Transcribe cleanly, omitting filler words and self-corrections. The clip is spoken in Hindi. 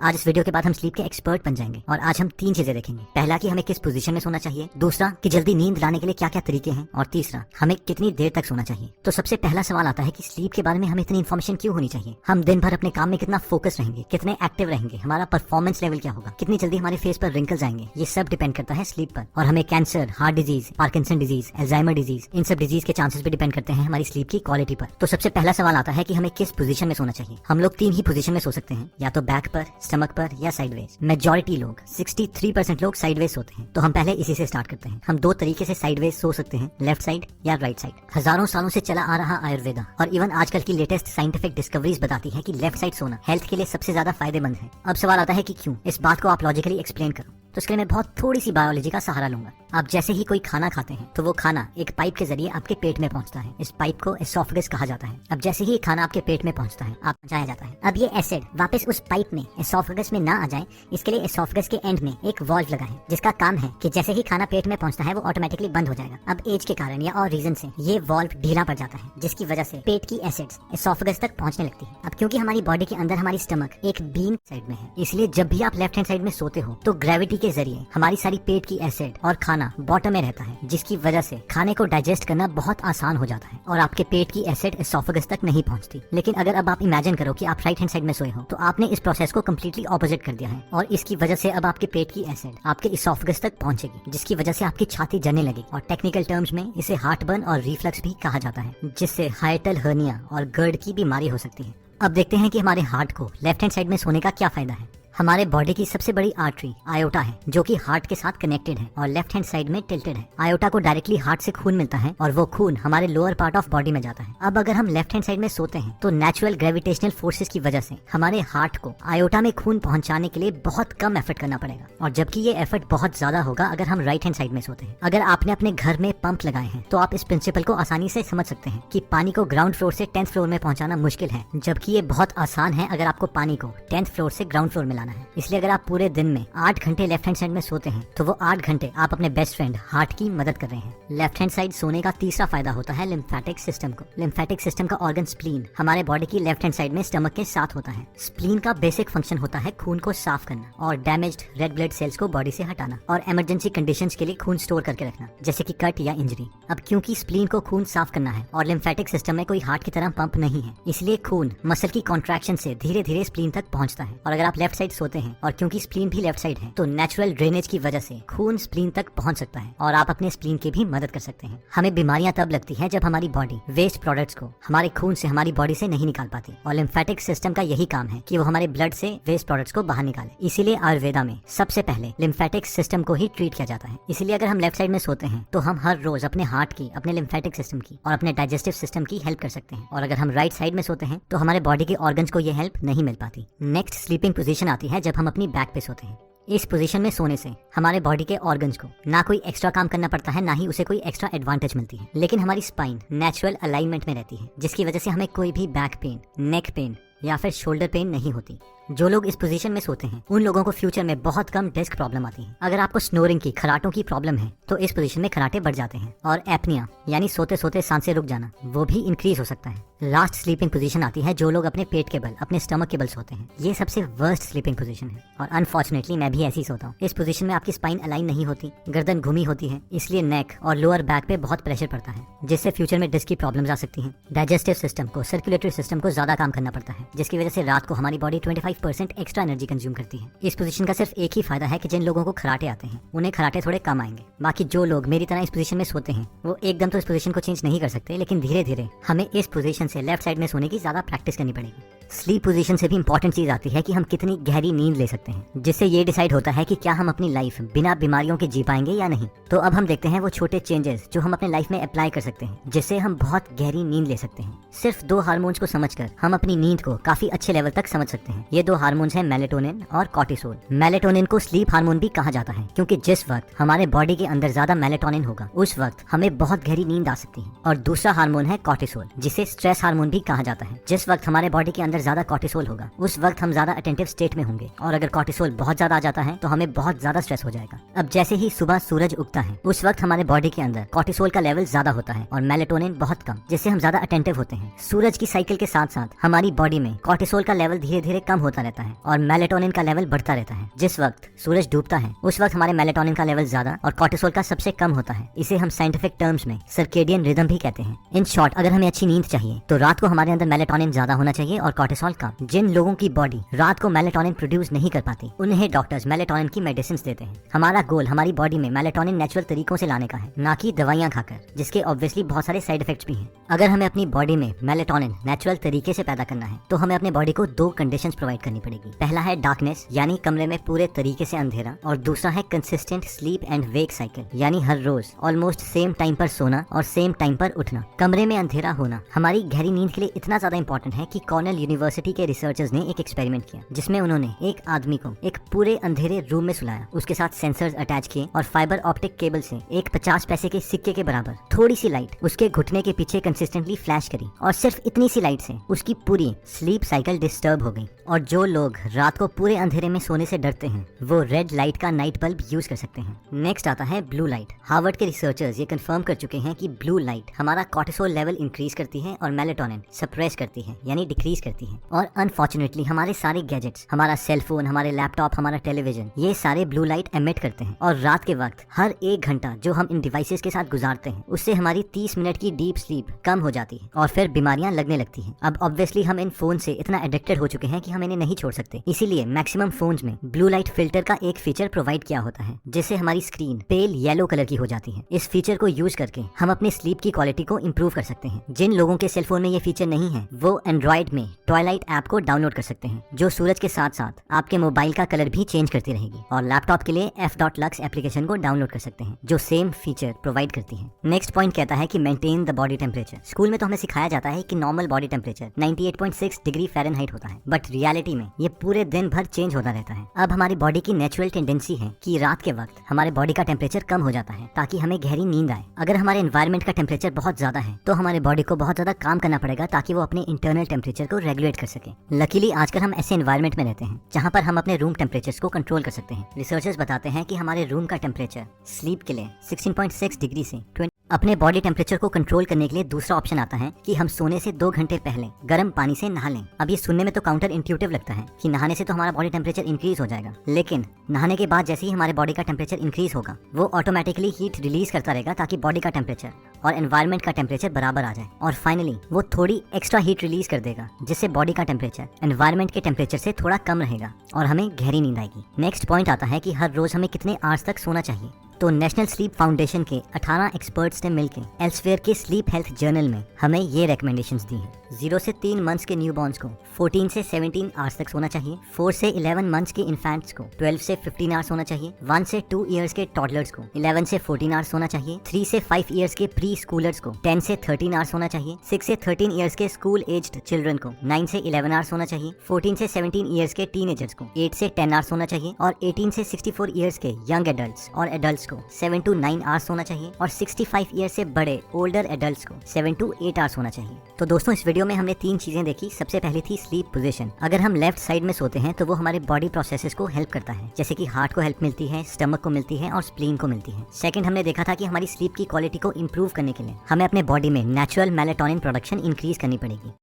आज इस वीडियो के बाद हम स्लीप के एक्सपर्ट बन जाएंगे और आज हम 3 चीजें देखेंगे। पहला कि हमें किस पोजीशन में सोना चाहिए, दूसरा कि जल्दी नींद लाने के लिए क्या क्या तरीके हैं, और तीसरा हमें कितनी देर तक सोना चाहिए। तो सबसे पहला सवाल आता है कि स्लीप के बारे में हमें इतनी इन्फॉर्मेशन क्यों होनी चाहिए। हम दिन भर अपने काम में कितना फोकस रहेंगे, कितने एक्टिव रहेंगे, हमारा परफॉर्मेंस लेवल क्या होगा, कितनी जल्दी हमारे फेस पर रिंकल्स आएंगे, ये सब डिपेंड करता है स्लीप पर। और हमें cancer, heart disease, Parkinson disease, Alzheimer disease, इन सब डिजीज के चांसेस भी डिपेंड करते हैं हमारी स्लीप की क्वालिटी पर। तो सबसे पहला सवाल आता है कि हमें किस पोजीशन में सोना चाहिए। हम लोग 3 ही पोजीशन में सो सकते हैं, या तो बैक पर, स्टमक पर या साइडवेज। मेजॉरिटी लोग 63% लोग साइडवेज सोते हैं। तो हम पहले इसी से स्टार्ट करते हैं। हम 2 तरीके से साइडवेज सो सकते हैं, लेफ्ट साइड या राइट साइड। हजारों सालों से चला आ रहा आयुर्वेदा और इवन आजकल की लेटेस्ट साइंटिफिक डिस्कवरीज बताती है कि लेफ्ट साइड सोना हेल्थ के लिए सबसे ज्यादा फायदेमंद है। अब सवाल आता है कि क्यों। इस बात को आप लॉजिकली एक्सप्लेन करो तो इसके लिए मैं बहुत थोड़ी सी बायोलॉजी का सहारा लूंगा। आप जैसे ही कोई खाना खाते हैं तो वो खाना एक पाइप के जरिए आपके पेट में पहुंचता है। इस पाइप को एसोफेगस कहा जाता है। अब जैसे ही खाना आपके पेट में पहुंचता है, आप पचाया जाता है। अब ये एसिड वापस उस पाइप में एसोफेगस में ना आ जाए, इसके लिए एसोफेगस के एंड में एक वाल्व लगा है, जिसका काम है कि जैसे ही खाना पेट में पहुंचता है वो ऑटोमेटिकली बंद हो जाएगा। अब एज के कारण या और रीजन से ये वाल्व ढीला पड़ जाता है, जिसकी वजह से पेट की एसिड्स एसोफेगस तक पहुंचने लगती है। अब क्योंकि हमारी बॉडी के अंदर हमारी स्टमक एक बीन साइड में है, इसलिए जब भी आप लेफ्ट हैंड साइड में सोते हो तो ग्रेविटी के जरिए हमारी सारी पेट की एसिड और खाना बॉटम में रहता है, जिसकी वजह से खाने को डाइजेस्ट करना बहुत आसान हो जाता है और आपके पेट की एसिड एसोफेगस तक नहीं पहुंचती। लेकिन अगर अब आप इमेजिन करो कि आप राइट हैंड साइड में सोए हो, तो आपने इस प्रोसेस को कम्प्लीटली ऑपोजिट कर दिया है और इसकी वजह से अब आपके पेट की एसिड आपके एसोफेगस तक पहुंचेगी, जिसकी वजह से आपकी छाती जलने लगेगी और टेक्निकल टर्म्स में इसे हार्ट बर्न और रिफ्लक्स भी कहा जाता है, जिससे हाइटल हर्निया और गर्ड की बीमारी हो सकती है। अब देखते हैं कि हमारे हार्ट को लेफ्ट हैंड साइड में सोने का क्या फायदा है। हमारे बॉडी की सबसे बड़ी आर्टरी आयोटा है, जो कि हार्ट के साथ कनेक्टेड है और लेफ्ट हैंड साइड में टिल्टेड है। आयोटा को डायरेक्टली हार्ट से खून मिलता है और वो खून हमारे लोअर पार्ट ऑफ बॉडी में जाता है। अब अगर हम लेफ्ट हैंड साइड में सोते हैं तो नेचुरल ग्रेविटेशनल फोर्सेस की वजह से हमारे हार्ट को आयोटा में खून पहुंचाने के लिए बहुत कम एफर्ट करना पड़ेगा, और जबकि ये एफर्ट बहुत ज्यादा होगा अगर हम राइट हैंड साइड में सोते हैं। अगर आपने अपने घर में पंप लगाए हैं तो आप इस प्रिंसिपल को आसानी से समझ सकते हैं कि पानी को ग्राउंड फ्लोर से 10th फ्लोर में पहुंचाना मुश्किल है, जबकि ये बहुत आसान है अगर आपको पानी को 10th फ्लोर से ग्राउंड फ्लोर में लाना है। इसलिए अगर आप पूरे दिन में 8 घंटे लेफ्ट हैंड साइड में सोते हैं तो वो 8 घंटे आप अपने बेस्ट फ्रेंड हार्ट की मदद कर रहे हैं। लेफ्ट हैंड साइड सोने का तीसरा फायदा होता है लिम्फेटिक सिस्टम को। लिम्फेटिक सिस्टम का ऑर्गन स्प्लीन हमारे बॉडी की लेफ्ट हैंड साइड में स्टमक के साथ होता है। स्प्लीन का बेसिक फंक्शन होता है खून को साफ करना और डैमेज्ड रेड ब्लड सेल्स को बॉडी से हटाना और इमरजेंसी कंडीशंस के लिए खून स्टोर करके रखना, जैसे कि कट या इंजरी। अब क्योंकि स्प्लीन को खून साफ करना है और लिम्फेटिक सिस्टम में कोई हार्ट की तरह पंप नहीं है, इसलिए खून मसल की कॉन्ट्रैक्शन से धीरे धीरे स्प्लीन तक पहुंचता है। और अगर आप लेफ्ट साइड सोते हैं और क्योंकि स्प्लीन भी लेफ्ट साइड है, तो नेचुरल ड्रेनेज की वजह से खून स्प्लीन तक पहुंच सकता है और आप अपने स्प्लीन की भी मदद कर सकते हैं। हमें बीमारियां तब लगती हैं जब हमारी बॉडी वेस्ट प्रोडक्ट्स को हमारे खून से हमारी बॉडी से नहीं निकाल पाती, और लिम्फेटिक सिस्टम का यही काम है कि वो हमारे ब्लड से वेस्ट प्रोडक्ट्स को बाहर निकाले। इसीलिए आयुर्वेदा में सबसे पहले लिम्फेटिक सिस्टम को ही ट्रीट किया जाता है। इसीलिए अगर हम लेफ्ट साइड में सोते हैं तो हम हर रोज अपने हार्ट की, अपने लिम्फेटिक सिस्टम की और अपने डाइजेस्टिव सिस्टम की हेल्प कर सकते हैं। और अगर हम राइट साइड में सोते हैं तो हमारे बॉडी के ऑर्गन्स को ये हेल्प नहीं मिल पाती। नेक्स्ट स्लीपिंग पोजीशन आती है जब हम अपनी बैक पे सोते हैं। इस पोजीशन में सोने से हमारे बॉडी के ऑर्गन्स को ना कोई एक्स्ट्रा काम करना पड़ता है, ना ही उसे कोई एक्स्ट्रा एडवांटेज मिलती है, लेकिन हमारी स्पाइन नेचुरल अलाइनमेंट में रहती है, जिसकी वजह से हमें कोई भी बैक पेन, नेक पेन या फिर शोल्डर पेन नहीं होती। जो लोग इस पोजीशन में सोते हैं उन लोगों को फ्यूचर में बहुत कम डिस्क प्रॉब्लम आती है। अगर आपको स्नोरिंग की, खराटों की प्रॉब्लम है तो इस पोजीशन में खराटे बढ़ जाते हैं, और एपनिया यानी सोते सोते सांसें रुक जाना, वो भी इंक्रीज हो सकता है। लास्ट स्लीपिंग पोजीशन आती है जो लोग अपने पेट के बल, अपने स्टमक के बल सोते हैं। ये सबसे वर्स्ट स्लीपिंग पोजीशन है और अनफॉर्चुनेटली मैं भी ऐसे ही सोता हूँ। इस पोजीशन में आपकी स्पाइन अलाइन नहीं होती, गर्दन घूमी होती है, इसलिए नेक और लोअर बैक पे बहुत प्रेशर पड़ता है, जिससे फ्यूचर में डिस्क की प्रॉब्लम्स आ सकती हैं। डाइजेस्टिव सिस्टम को, सर्कुलेटरी सिस्टम को ज्यादा काम करना पड़ता है, जिसकी वजह से रात को हमारी बॉडी 25% एक्स्ट्रा एनर्जी कंज्यूम करती है। इस पोजीशन का सिर्फ एक ही फायदा है कि जिन लोगों को खराटे आते हैं उन्हें खराटे थोड़े कम आएंगे। बाकी जो लोग मेरी तरह इस पोजीशन में सोते हैं वो एकदम तो इस पोजीशन को चेंज नहीं कर सकते, लेकिन धीरे धीरे हमें इस पोजीशन से लेफ्ट साइड में सोने की ज्यादा प्रैक्टिस करनी पड़ेगी। स्लीप पोजीशन से भी इंपॉर्टेंट चीज आती है कि हम कितनी गहरी नींद ले सकते हैं, जिससे ये डिसाइड होता है कि क्या हम अपनी लाइफ बिना बीमारियों के जी पाएंगे या नहीं। तो अब हम देखते हैं वो छोटे चेंजेस जो हम अपने लाइफ में अप्लाई कर सकते हैं, जिससे हम बहुत गहरी नींद ले सकते हैं। सिर्फ 2 हार्मोन्स को समझकर हम अपनी नींद को काफी अच्छे लेवल तक समझ सकते हैं। ये 2 हार्मोन्स हैं मेलेटोनिन और कॉर्टिसोल। मेलेटोनिन को स्लीप हार्मोन भी कहा जाता है, क्योंकि जिस वक्त हमारे बॉडी के अंदर ज्यादा मेलेटोनिन होगा उस वक्त हमें बहुत गहरी नींद आ सकती है। और दूसरा हार्मोन है कॉर्टिसोल, जिसे स्ट्रेस हार्मोन भी कहा जाता है। जिस वक्त हमारे बॉडी के अंदर ज्यादा कॉर्टिसोल होगा, उस वक्त हम ज्यादा अटेंटिव स्टेट में होंगे, और अगर कॉर्टिसोल बहुत ज्यादा आ जाता है तो हमें बहुत ज्यादा स्ट्रेस हो जाएगा। अब जैसे ही सुबह सूरज उगता है उस वक्त हमारे बॉडी के अंदर कॉर्टिसोल का लेवल ज्यादा होता है और मेलेटोनिन बहुत कम, जिससे हम ज्यादा अटेंटिव होते हैं। सूरज की साइकिल के साथ साथ हमारी बॉडी में कॉर्टिसोल का लेवल धीरे धीरे कम होता रहता है और मेलेटोनिन का लेवल बढ़ता रहता है। जिस वक्त सूरज डूबता है उस वक्त हमारे मेलेटोनिन का लेवल ज्यादा और कॉर्टिसोल का सबसे कम होता है। इसे हम साइंटिफिक टर्म्स में सर्केडियन रिदम भी कहते हैं। इन शॉर्ट, अगर हमें अच्छी नींद चाहिए तो रात को हमारे अंदर मेलेटोनिन ज्यादा होना चाहिए और कॉर्टिसोल कम। जिन लोगों की बॉडी रात को मेलेटोनिन प्रोड्यूस नहीं कर पाती उन्हें डॉक्टर्स मेलेटोनिन की मेडिसिन देते हैं। हमारा गोल हमारी बॉडी में मेलेटोनिन नेचुरल तरीकों से लाने का है, ना कि दवाइयां खाकर, जिसके ऑब्वियसली बहुत सारे साइड इफेक्ट्स भी हैं। अगर हमें अपनी बॉडी में मेलेटोनिन नेचुरल तरीके से पैदा करना है तो हमें अपने बॉडी को दो कंडीशंस प्रोवाइड करनी पड़ेगी। पहला है डार्कनेस, यानी कमरे में पूरे तरीके से अंधेरा, और दूसरा है consistent sleep and wake cycle, यानी हर रोज ऑलमोस्ट सेम टाइम पर सोना और सेम टाइम पर उठना। कमरे में अंधेरा होना हमारी गहरी नींद के लिए इतना ज्यादा इंपॉर्टेंट है कि कॉर्नेल यूनिवर्सिटी के रिसर्चर्स ने एक एक्सपेरिमेंट किया जिसमें उन्होंने एक आदमी को एक पूरे अंधेरे रूम में सुलाया, उसके साथ सेंसर्स अटैच किए और फाइबर ऑप्टिक केबल से एक 50 पैसे के सिक्के के बराबर थोड़ी सी लाइट उसके घुटने के पीछे कंसिस्टेंटली फ्लैश करी, और सिर्फ इतनी सी लाइट से उसकी पूरी स्लीप साइकिल डिस्टर्ब हो गई। और जो लोग रात को पूरे अंधेरे में सोने से डरते हैं वो रेड लाइट का नाइट बल्ब यूज कर सकते हैं। नेक्स्ट आता है ब्लू लाइट। हार्वर्ड के रिसर्चर्स ये कंफर्म कर चुके हैं कि ब्लू लाइट हमारा कॉर्टिसोल लेवल इंक्रीज करती है और मेलेटोनिन सप्रेस करती है, यानी डिक्रीज करती है। और अनफॉर्चुनेटली हमारे सारे गैजेट्स, हमारा सेलफोन, हमारे लैपटॉप, हमारा टेलीविजन, ये सारे ब्लू लाइट एमिट करते हैं। और रात के वक्त हर 1 घंटा जो हम इन डिवाइसेस के साथ गुजारते हैं उससे हमारी 30 मिनट की डीप स्लीप कम हो जाती है और फिर बीमारियां लगने लगती हैं। अब ऑब्वियसली हम इन फोन से इतना एडिक्टेड हो चुके हैं कि हम इन्हें नहीं छोड़ सकते, इसीलिए मैक्सिमम फोन्स में ब्लू लाइट फिल्टर का एक फीचर प्रोवाइड किया होता है जिससे हमारी स्क्रीन पेल येलो कलर की हो जाती है। इस फीचर को यूज करके हम अपनी स्लीप की क्वालिटी को इंप्रूव कर सकते हैं। जिन लोगों के सेलफोन में ये फीचर नहीं है वो एंड्रॉइड में ट्वाइलाइट ऐप को डाउनलोड कर सकते हैं जो सूरज के साथ साथ आपके मोबाइल का कलर भी चेंज करती रहेगी। और लैपटॉप के लिए f.lux एप्लीकेशन को डाउनलोड कर सकते हैं जो सेम फीचर प्रोवाइड करती है। नेक्स्ट पॉइंट कहता है कि maintain the body temperature. School में तो हमें सिखाया जाता है कि normal body temperature 98.6 degree Fahrenheit होता है, बट रियलिटी में ये पूरे दिन भर चेंज होता रहता है। अब हमारी बॉडी की नेचुरल टेंडेंसी है कि रात के वक्त हमारे बॉडी का टेम्परेचर कम हो जाता है ताकि हमें गहरी नींद आए। अगर हमारे एनवायरनमेंट का टेम्परेचर बहुत ज्यादा है तो हमारे बॉडी को बहुत ज्यादा काम करना पड़ेगा ताकि वो अपने इंटरनल टेम्परेचर को रेगुलेट कर सके। लकीली आजकल हम ऐसे एनवायरनमेंट में रहते हैं जहाँ पर हम अपने रूम टेम्परेचर्स को कंट्रोल कर सकते हैं। रिसर्चर्स बताते हैं कि हमारे रूम का टेम्परेचर स्लीप के लिए 16.6 डिग्री से अपने बॉडी टेम्परेचर को कंट्रोल करने के लिए दूसरा ऑप्शन आता है कि हम सोने से 2 घंटे पहले गर्म पानी से नहा लें। अब ये सुनने में तो काउंटर इंट्यूटिव लगता है कि नहाने से तो हमारा बॉडी टेम्परेचर इंक्रीज हो जाएगा, लेकिन नहाने के बाद जैसे ही हमारे बॉडी का टेम्परेचर इंक्रीज होगा वो ऑटोमेटिकली हीट रिलीज करता रहेगा ताकि बॉडी का टेम्परेचर और एनवायरनमेंट का टेम्परेचर बराबर आ जाए। और फाइनली वो थोड़ी एक्स्ट्रा हीट रिलीज कर देगा जिससे बॉडी का टेम्परेचर एनवायरनमेंट के टेम्परेचर से थोड़ा कम रहेगा और हमें गहरी नींद आएगी। नेक्स्ट पॉइंट आता है कि हर रोज हमें कितने आवर्स तक सोना चाहिए। तो नेशनल स्लीप फाउंडेशन के 18 एक्सपर्ट्स ने मिलकर एल्सवेयर के स्लीप हेल्थ जर्नल में हमें ये रिकमेंडेशंस दी हैं। 0 से 3 मंथ्स के न्यूबॉर्न्स को 14 से 17 आवर्स तक सोना चाहिए। 4 से 11 मंथ्स के इन्फेंट्स को 12 से 15 आवर्स सोना चाहिए। 1 से 2 इयर्स के टॉडलर्स को 11 से 14 आवर्स सोना चाहिए। 3 से 5 इयर्स के प्री स्कूलर्स को 10 से 13 आवर्स सोना चाहिए। 6 से 13 इयर्स के स्कूल एज्ड चिल्ड्रन को 9 से 11 आवर्स सोना चाहिए। 14 से 17 इयर्स के टीनेजर्स को 8 से 10 आवर्स सोना चाहिए। और 18 से 64 इयर्स के यंग एडल्ट्स और एडल्ट्स को 7 to 9 आवर्स सोना चाहिए। और 65 ईयर से बड़े ओल्डर एडल्ट्स को 7 to 8 आवर्स सोना चाहिए। तो दोस्तों इस वीडियो में हमने 3 चीजें देखी। सबसे पहली थी स्लीप पोजीशन। अगर हम लेफ्ट साइड में सोते हैं तो वो हमारे बॉडी प्रोसेसेस को हेल्प करता है, जैसे कि हार्ट को हेल्प मिलती है, स्टमक को मिलती है और स्प्लीन को मिलती है। सेकंड हमने देखा था कि हमारी स्लीप की क्वालिटी को इंप्रूव करने के लिए हमें अपने बॉडी में नेचुरल मेलेटोनिन प्रोडक्शन इंक्रीज करनी पड़ेगी।